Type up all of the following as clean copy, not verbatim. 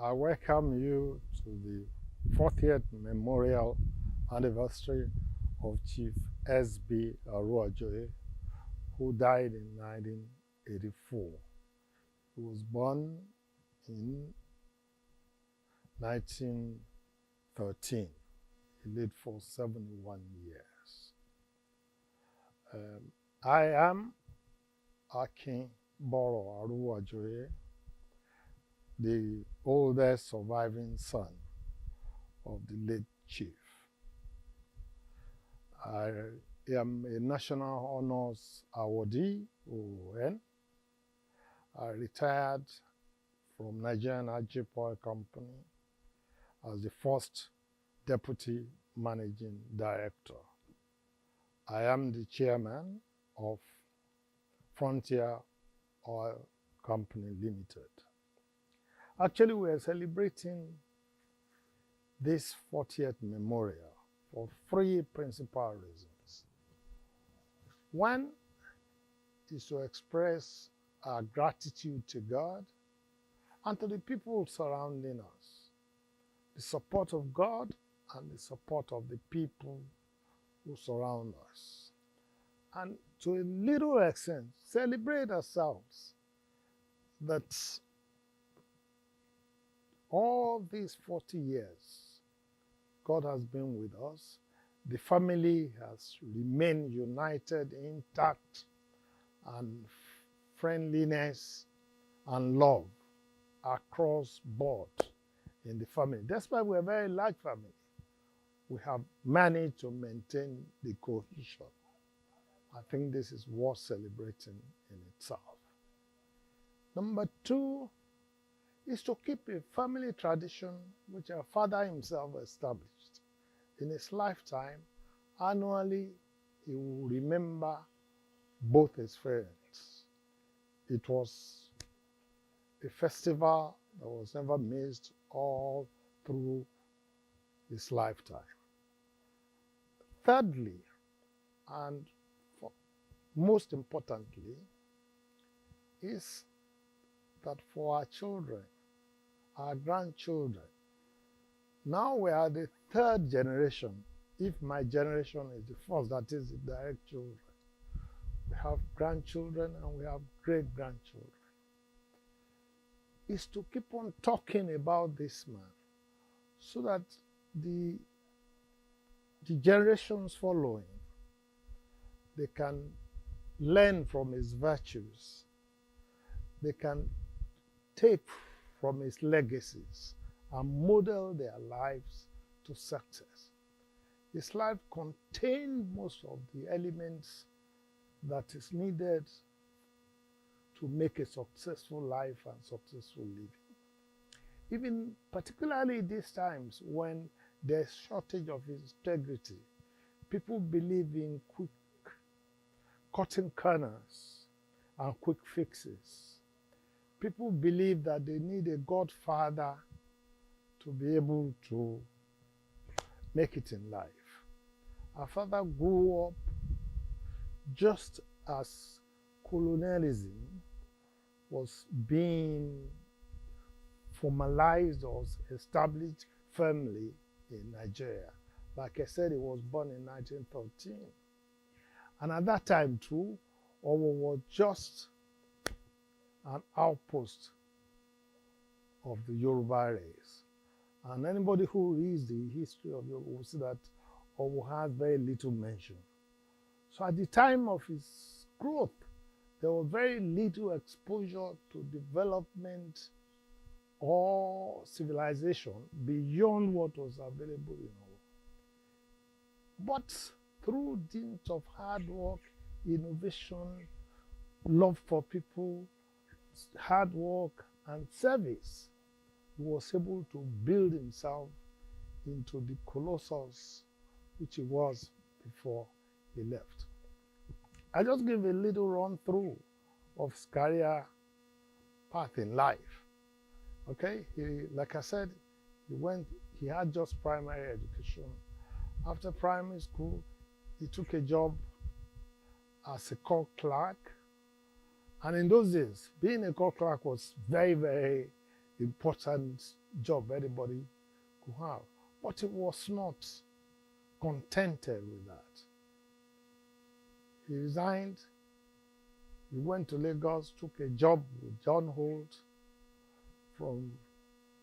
I welcome you to the 40th Memorial Anniversary of Chief S.B Aruwajoye, who died in 1984. He was born in 1913. He lived for 71 years. I am Akinboro Aruwajoye, the oldest surviving son of the late chief. I am a National Honors Awardee, OON. I retired from Nigerian Oil Company as the first Deputy Managing Director. I am the chairman of Frontier Oil Company Limited. Actually, we are celebrating this 40th memorial for three principal reasons. One is to express our gratitude to God and to the people surrounding us, the support of God and the support of the people who surround us, and to a little extent celebrate ourselves that all these 40 years God has been with us. The family has remained united, intact, and friendliness and love across board in the family. Despite we're a very large family, we have managed to maintain the cohesion. I think this is worth celebrating in itself. Number two is to keep a family tradition which our father himself established. In his lifetime, annually, he will remember both his parents. It was a festival that was never missed all through his lifetime. Thirdly, and most importantly, is that for our children, our grandchildren, now we are the third generation. If my generation is the first, that is the direct children. We have grandchildren and we have great-grandchildren. Is to keep on talking about this man so that the generations following, they can learn from his virtues. They can take from his legacies and model their lives to success. His life contained most of the elements that is needed to make a successful life and successful living. Even particularly these times when there's shortage of integrity, people believe in quick cutting corners and quick fixes. People believe that they need a godfather to be able to make it in life. Our father grew up just as colonialism was being formalized or established firmly in Nigeria. Like I said, he was born in 1913. And at that time too, Owo was just an outpost of the Yoruba race. And anybody who reads the history of Yoruba will see that Owo has very little mention. So at the time of his growth, there was very little exposure to development or civilization beyond what was available in Owo. But through dint of hard work, innovation, love for people, hard work and service, he was able to build himself into the colossus which he was before he left. I just give a little run through of his career path in life. Okay, like I said, he had just primary education. After primary school, he took a job as a court clerk. And in those days, being a court clerk was very, very important job anybody could have. But he was not contented with that. He resigned. He went to Lagos, took a job with John Holt. From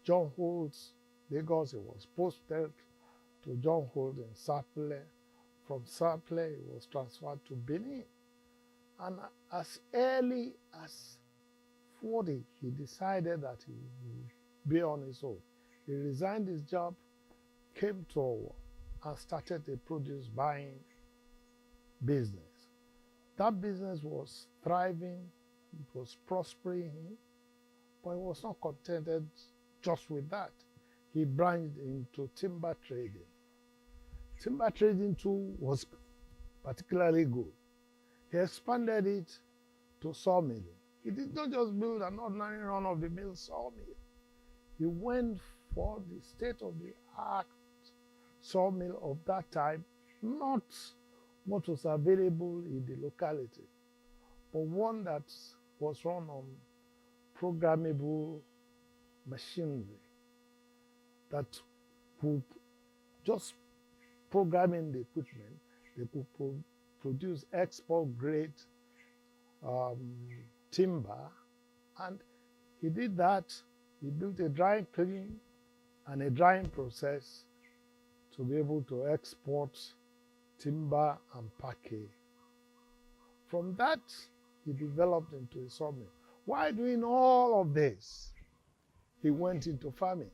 John Holt's Lagos, he was posted to John Holt in Sapele. From Sapele, he was transferred to Benin. And as early as 40, he decided that he would be on his own. He resigned his job, came to Owo, and started a produce buying business. That business was thriving, it was prospering him, but he was not contented just with that. He branched into timber trading. Timber trading too was particularly good. He expanded it to sawmilling. He did not just build an ordinary run-of-the-mill sawmill. He went for the state-of-the-art sawmill of that time, not what was available in the locality, but one that was run on programmable machinery that could just programming the equipment, they could produce export-grade timber, and he did that. He built a drying kiln and a drying process to be able to export timber and parquet. From that, he developed into a sawmill. While doing all of this, he went into farming.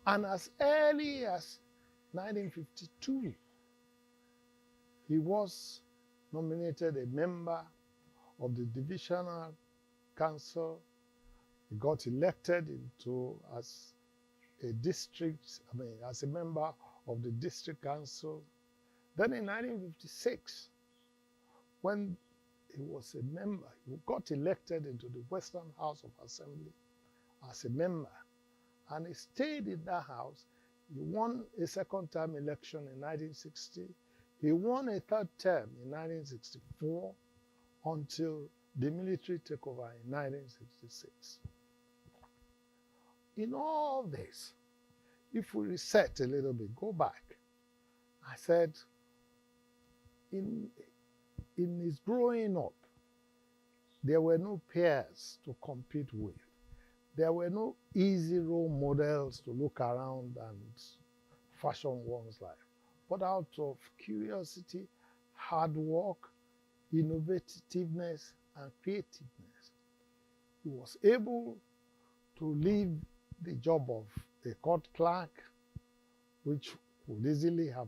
And as early as 1952, he was nominated a member of the divisional council. He got elected as a member of the district council. Then in 1956, when he was a member, he got elected into the Western House of Assembly as a member. And he stayed in that house. He won a second-term election in 1960. He won a third term in 1964 until the military took over in 1966. In all this, if we reset a little bit, go back, I said, in his growing up, there were no peers to compete with. There were no easy role models to look around and fashion one's life. But out of curiosity, hard work, innovativeness, and creativeness, he was able to leave the job of a court clerk, which would easily have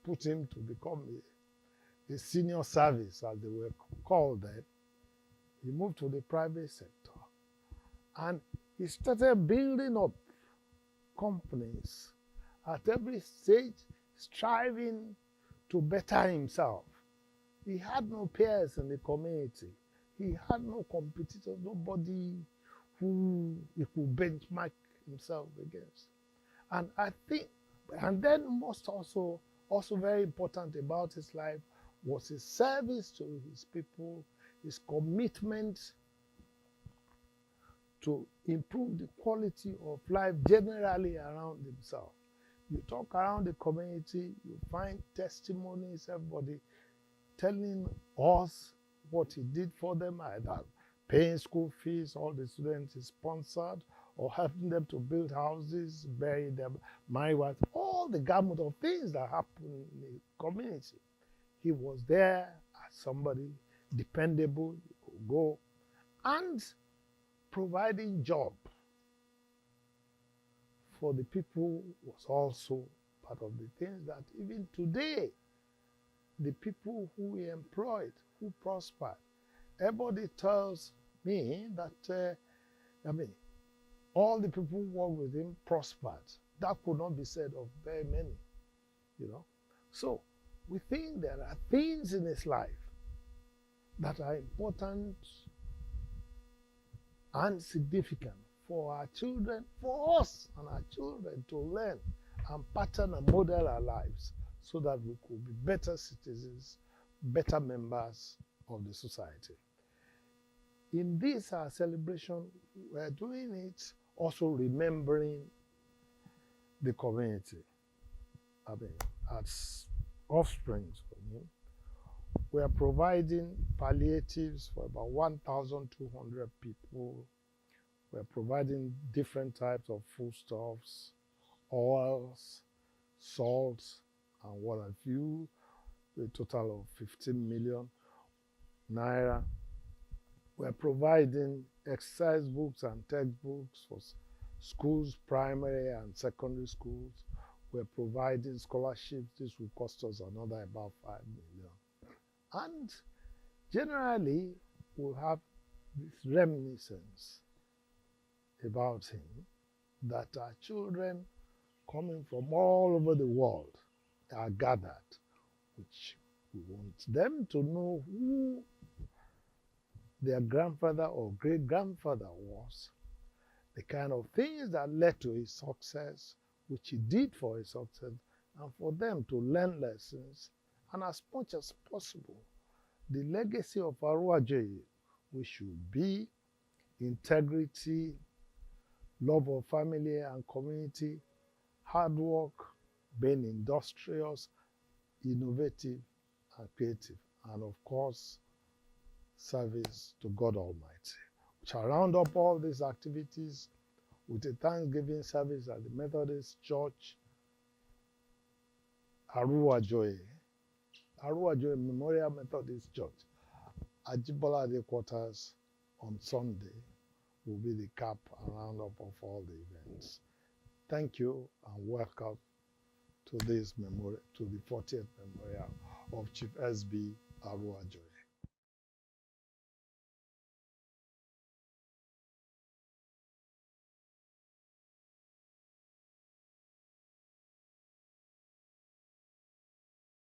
put him to become a senior service, as they were called then. He moved to the private sector. And he started building up companies at every stage, striving to better himself. He had no peers in the community. He had no competitors, nobody who he could benchmark himself against. And I think, and then also very important about his life was his service to his people, his commitment to improve the quality of life generally around himself. You talk around the community, you find testimonies, everybody telling us what he did for them, either paying school fees, all the students he sponsored, or helping them to build houses, bury them, marry wives, all the gamut of things that happen in the community. He was there as somebody dependable, you could go, and providing job for the people was also part of the things that even today, the people who he employed, who prospered, everybody tells me that, all the people who worked with him prospered. That could not be said of very many, So we think there are things in his life that are important and significant for our children, for us and our children to learn and pattern and model our lives so that we could be better citizens, better members of the society. In this our celebration, we're doing it also remembering the community. I mean, as offsprings from him. We are providing palliatives for about 1,200 people. We are providing different types of foodstuffs, oils, salts, and what have you, a total of 15 million naira. We are providing exercise books and textbooks for schools, primary and secondary schools. We are providing scholarships. This will cost us another about 5 million. And generally, we'll have this reminiscence about him that our children coming from all over the world are gathered, which we want them to know who their grandfather or great-grandfather was, the kind of things that led to his success, which he did for his success, and for them to learn lessons, and as much as possible, the legacy of Aruwajoye, which should be integrity, love of family and community, hard work, being industrious, innovative, and creative, and of course, service to God Almighty. We shall round up all these activities with a Thanksgiving service at the Methodist Church, Aruwajoye Memorial Methodist Church, Ajibolade quarters on Sunday will be the cap and roundup of all the events. Thank you and welcome to this memorial, to the 40th memorial of Chief S.B Aruwajoye.